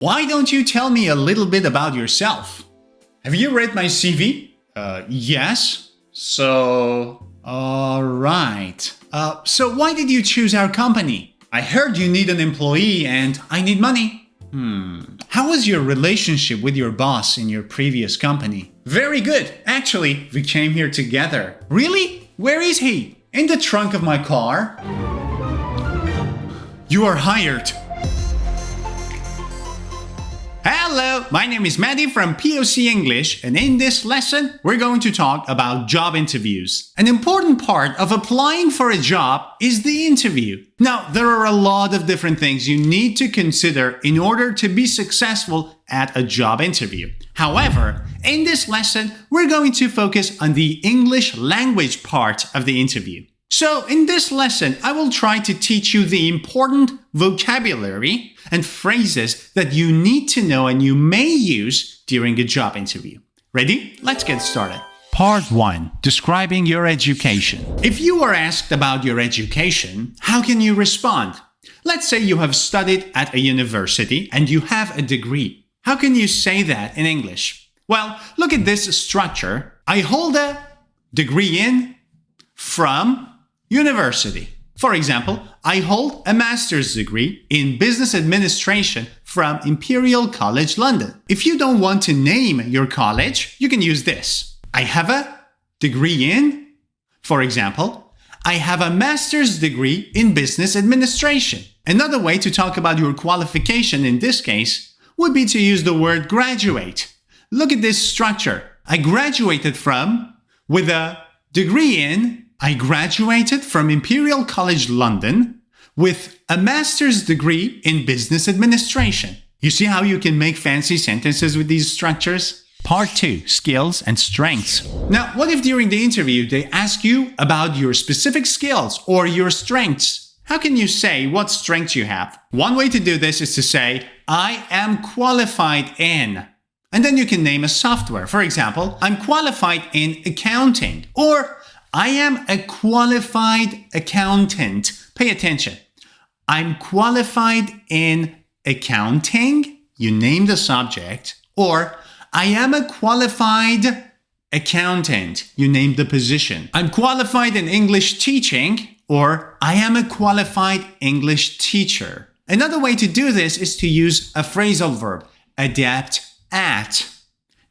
Why don't you tell me a little bit about yourself? Have you read my CV? Yes. So, alright. So why did you choose our company? I heard you need an employee and I need money. How was your relationship with your boss in your previous company? Very good. Actually, we came here together. Really? Where is he? In the trunk of my car. You are hired. Hello, my name is Maddie from POC English, and in this lesson, we're going to talk about job interviews. An important part of applying for a job is the interview. Now, there are a lot of different things you need to consider in order to be successful at a job interview. However, in this lesson, we're going to focus on the English language part of the interview. So in this lesson, I will try to teach you the important vocabulary and phrases that you need to know and you may use during a job interview. Ready? Let's get started. Part 1. Describing your education. If you are asked about your education, how can you respond? Let's say you have studied at a university and you have a degree. How can you say that in English? Well, look at this structure. I hold a degree in, from, university. For example, I hold a master's degree in business administration from Imperial College London. If you don't want to name your college, you can use this. I have a degree in, for example, I have a master's degree in business administration. Another way to talk about your qualification in this case would be to use the word graduate. Look at this structure. I graduated from, with a degree in, I graduated from Imperial College London with a master's degree in business administration. You see how you can make fancy sentences with these structures? Part 2. Skills and strengths. Now, what if during the interview they ask you about your specific skills or your strengths? How can you say what strengths you have? One way to do this is to say, I am qualified in. And then you can name a software. For example, I'm qualified in accounting, or I am a qualified accountant. Pay attention. I'm qualified in accounting. You name the subject. Or I am a qualified accountant. You name the position. I'm qualified in English teaching. Or I am a qualified English teacher. Another way to do this is to use a phrasal verb. Adept at.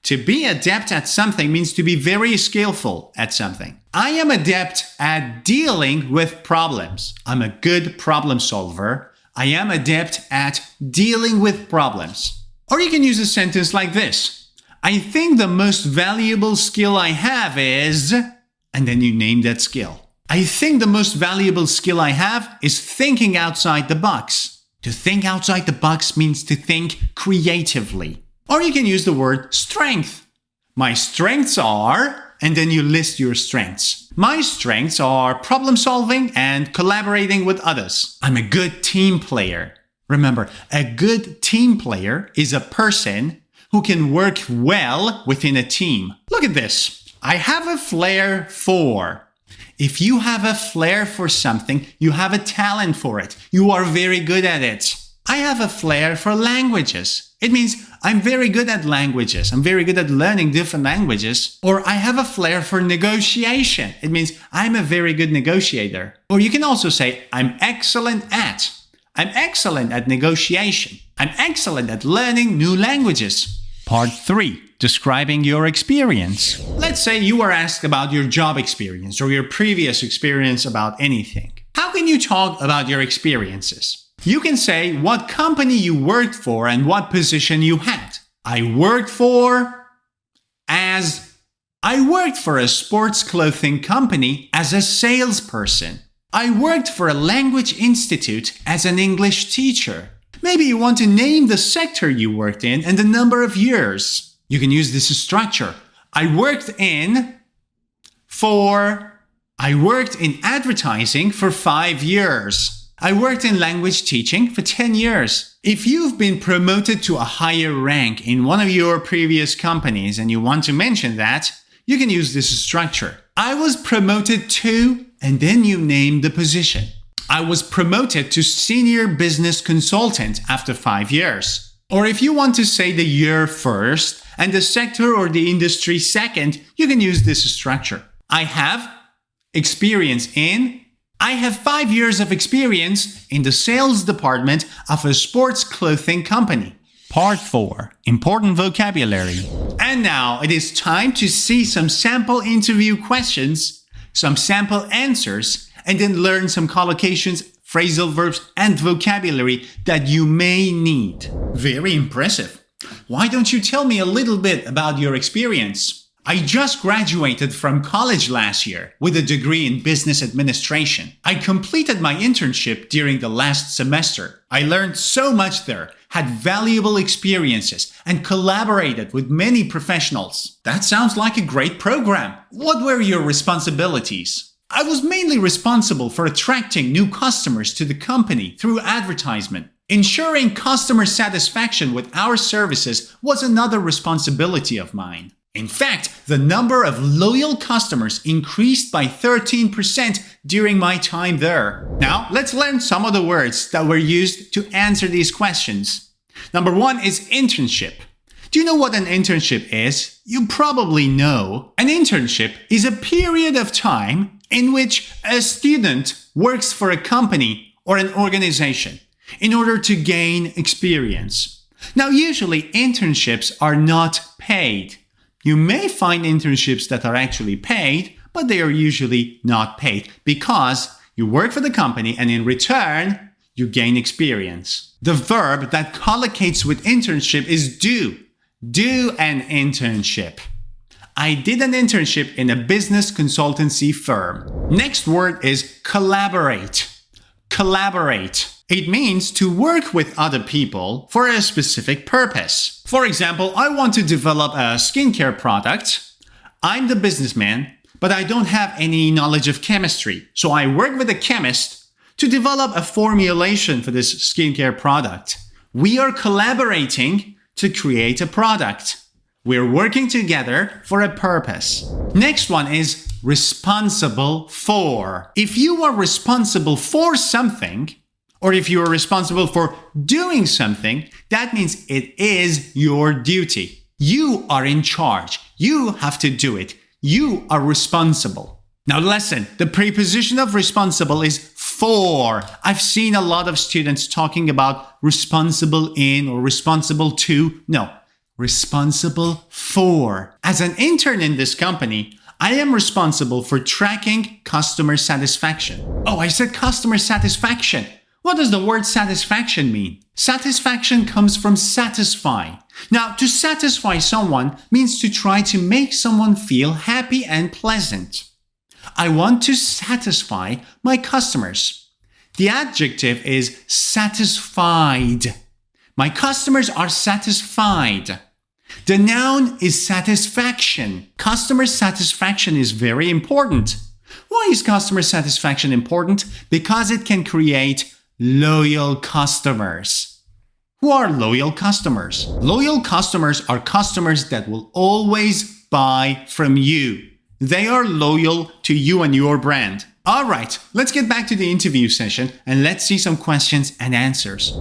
To be adept at something means to be very skillful at something. I am adept at dealing with problems. I'm a good problem solver. I am adept at dealing with problems. Or you can use a sentence like this. I think the most valuable skill I have is... and then you name that skill. I think the most valuable skill I have is thinking outside the box. To think outside the box means to think creatively. Or you can use the word strength. My strengths are, and then you list your strengths. My strengths are problem solving and collaborating with others. I'm a good team player. Remember, a good team player is a person who can work well within a team. Look at this. I have a flair for. If you have a flair for something, you have a talent for it. You are very good at it. I have a flair for languages. It means I'm very good at languages. I'm very good at learning different languages. Or I have a flair for negotiation. It means I'm a very good negotiator. Or you can also say I'm excellent at. I'm excellent at negotiation. I'm excellent at learning new languages. Part 3. Describing your experience. Let's say you were asked about your job experience or your previous experience about anything. How can you talk about your experiences? You can say what company you worked for and what position you had. I worked for a sports clothing company as a salesperson. I worked for a language institute as an English teacher. Maybe you want to name the sector you worked in and the number of years. You can use this structure. I worked in advertising for 5 years. I worked in language teaching for 10 years. If you've been promoted to a higher rank in one of your previous companies and you want to mention that, you can use this structure. I was promoted to, and then you name the position. I was promoted to senior business consultant after 5 years. Or if you want to say the year first and the sector or the industry second, you can use this structure. I have experience in. I have 5 years of experience in the sales department of a sports clothing company. Part 4. Important vocabulary. And now it is time to see some sample interview questions, some sample answers, and then learn some collocations, phrasal verbs, and vocabulary that you may need. Very impressive. Why don't you tell me a little bit about your experience? I just graduated from college last year with a degree in business administration. I completed my internship during the last semester. I learned so much there, had valuable experiences, and collaborated with many professionals. That sounds like a great program. What were your responsibilities? I was mainly responsible for attracting new customers to the company through advertisement. Ensuring customer satisfaction with our services was another responsibility of mine. In fact, the number of loyal customers increased by 13% during my time there. Now, let's learn some of the words that were used to answer these questions. Number 1 is internship. Do you know what an internship is? You probably know. An internship is a period of time in which a student works for a company or an organization in order to gain experience. Now, usually internships are not paid. You may find internships that are actually paid, but they are usually not paid because you work for the company and in return, you gain experience. The verb that collocates with internship is do. Do an internship. I did an internship in a business consultancy firm. Next word is collaborate. Collaborate. It means to work with other people for a specific purpose. For example, I want to develop a skincare product. I'm the businessman, but I don't have any knowledge of chemistry. So I work with a chemist to develop a formulation for this skincare product. We are collaborating to create a product. We're working together for a purpose. Next one is responsible for. If you are responsible for something, or if you are responsible for doing something, that means it is your duty. You are in charge. You have to do it. You are responsible. Now listen, the preposition of responsible is for. I've seen a lot of students talking about responsible in or responsible to. No, responsible for. As an intern in this company, I am responsible for tracking customer satisfaction. Oh, I said customer satisfaction. What does the word satisfaction mean? Satisfaction comes from satisfy. Now, to satisfy someone means to try to make someone feel happy and pleasant. I want to satisfy my customers. The adjective is satisfied. My customers are satisfied. The noun is satisfaction. Customer satisfaction is very important. Why is customer satisfaction important? Because it can create loyal customers. Who are loyal customers? Loyal customers are customers that will always buy from you. They are loyal to you and your brand. All right, let's get back to the interview session and let's see some questions and answers.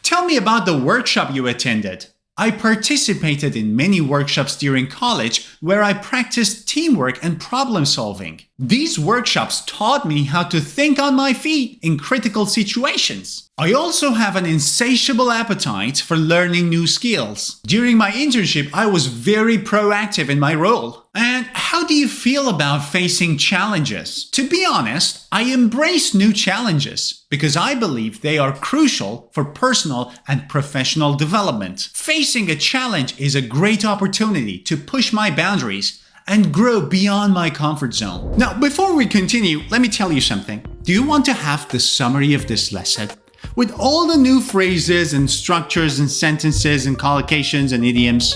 Tell me about the workshop you attended. I participated in many workshops during college where I practiced teamwork and problem solving. These workshops taught me how to think on my feet in critical situations. I also have an insatiable appetite for learning new skills. During my internship, I was very proactive in my role. And how do you feel about facing challenges? To be honest, I embrace new challenges because I believe they are crucial for personal and professional development. Facing a challenge is a great opportunity to push my boundaries and grow beyond my comfort zone. Now, before we continue, let me tell you something. Do you want to have the summary of this lesson? With all the new phrases and structures and sentences and collocations and idioms,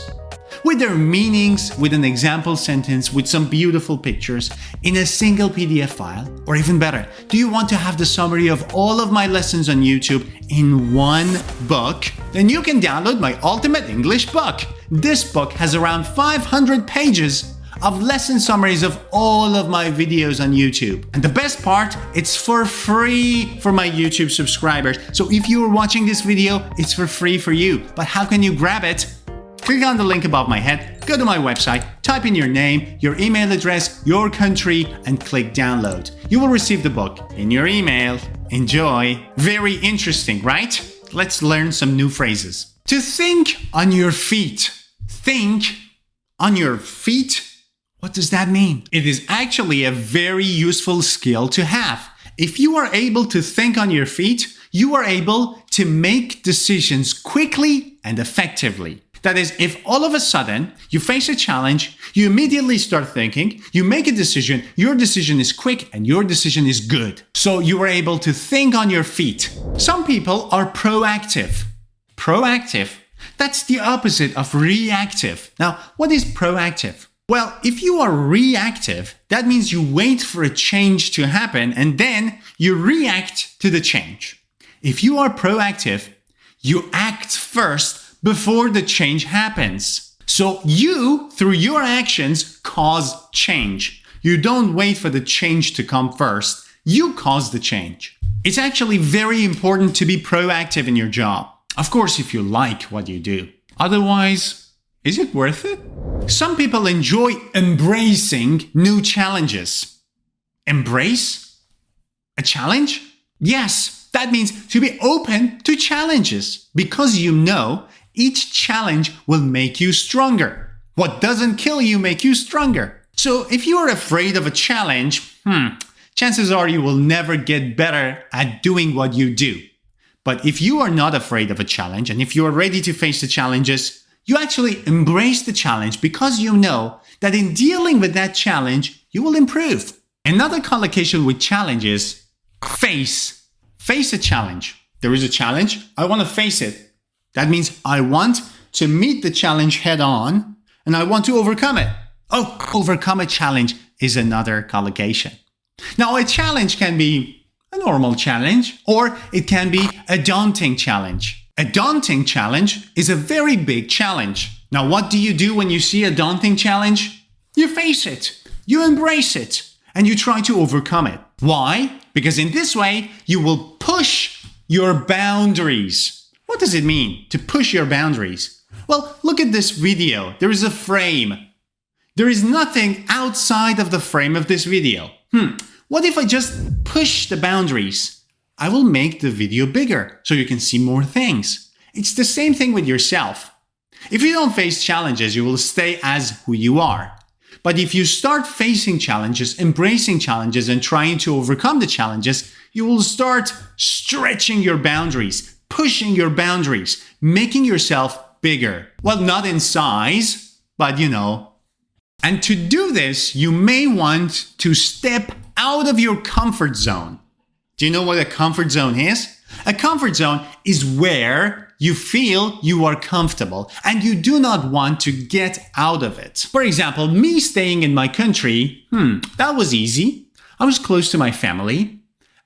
with their meanings, with an example sentence, with some beautiful pictures, in a single PDF file, or even better, do you want to have the summary of all of my lessons on YouTube in one book? Then you can download my Ultimate English book. This book has around 500 pages of lesson summaries of all of my videos on YouTube. And the best part, it's for free for my YouTube subscribers. So if you are watching this video, it's for free for you. But how can you grab it? Click on the link above my head, go to my website, type in your name, your email address, your country, and click download. You will receive the book in your email. Enjoy. Very interesting, right? Let's learn some new phrases. To think on your feet. Think on your feet? What does that mean? It is actually a very useful skill to have. If you are able to think on your feet, you are able to make decisions quickly and effectively. That is, if all of a sudden you face a challenge, you immediately start thinking, you make a decision, your decision is quick and your decision is good. So you are able to think on your feet. Some people are proactive. Proactive. That's the opposite of reactive. Now, what is proactive? Well, if you are reactive, that means you wait for a change to happen and then you react to the change. If you are proactive, you act first before the change happens. So you, through your actions, cause change. You don't wait for the change to come first. You cause the change. It's actually very important to be proactive in your job. Of course, if you like what you do. Otherwise, is it worth it? Some people enjoy embracing new challenges. Embrace a challenge? Yes, that means to be open to challenges because you know each challenge will make you stronger. What doesn't kill you make you stronger. So if you are afraid of a challenge, chances are you will never get better at doing what you do. But if you are not afraid of a challenge and if you are ready to face the challenges, you actually embrace the challenge because you know that in dealing with that challenge, you will improve. Another collocation with challenge is face. Face a challenge. There is a challenge. I want to face it. That means I want to meet the challenge head on and I want to overcome it. Oh, overcome a challenge is another collocation. Now, a challenge can be a normal challenge or it can be a daunting challenge. A daunting challenge is a very big challenge. Now, what do you do when you see a daunting challenge? You face it, you embrace it, and you try to overcome it. Why? Because in this way, you will push your boundaries. What does it mean to push your boundaries? Well, look at this video. There is a frame. There is nothing outside of the frame of this video. What if I just push the boundaries? I will make the video bigger so you can see more things. It's the same thing with yourself. If you don't face challenges, you will stay as who you are. But if you start facing challenges, embracing challenges, and trying to overcome the challenges, you will start stretching your boundaries, pushing your boundaries, making yourself bigger. Well, not in size, but you know. And to do this, you may want to step out of your comfort zone. Do you know what a comfort zone is? A comfort zone is where you feel you are comfortable and you do not want to get out of it. For example, me staying in my country, that was easy. I was close to my family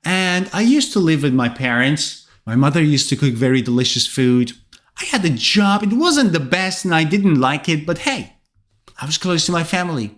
and I used to live with my parents. My mother used to cook very delicious food. I had a job. It wasn't the best and I didn't like it, but hey, I was close to my family.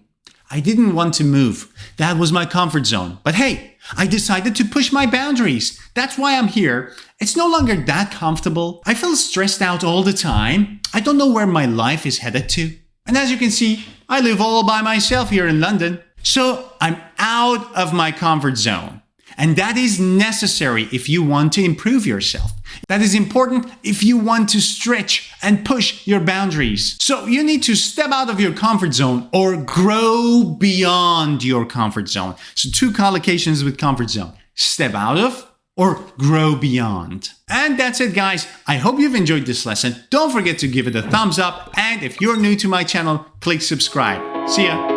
I didn't want to move. That was my comfort zone. But hey, I decided to push my boundaries. That's why I'm here. It's no longer that comfortable. I feel stressed out all the time. I don't know where my life is headed to. And as you can see, I live all by myself here in London. So I'm out of my comfort zone. And that is necessary if you want to improve yourself. That is important if you want to stretch and push your boundaries. So you need to step out of your comfort zone or grow beyond your comfort zone. So two collocations with comfort zone. Step out of or grow beyond. And that's it, guys. I hope you've enjoyed this lesson. Don't forget to give it a thumbs up. And if you're new to my channel, click subscribe. See ya.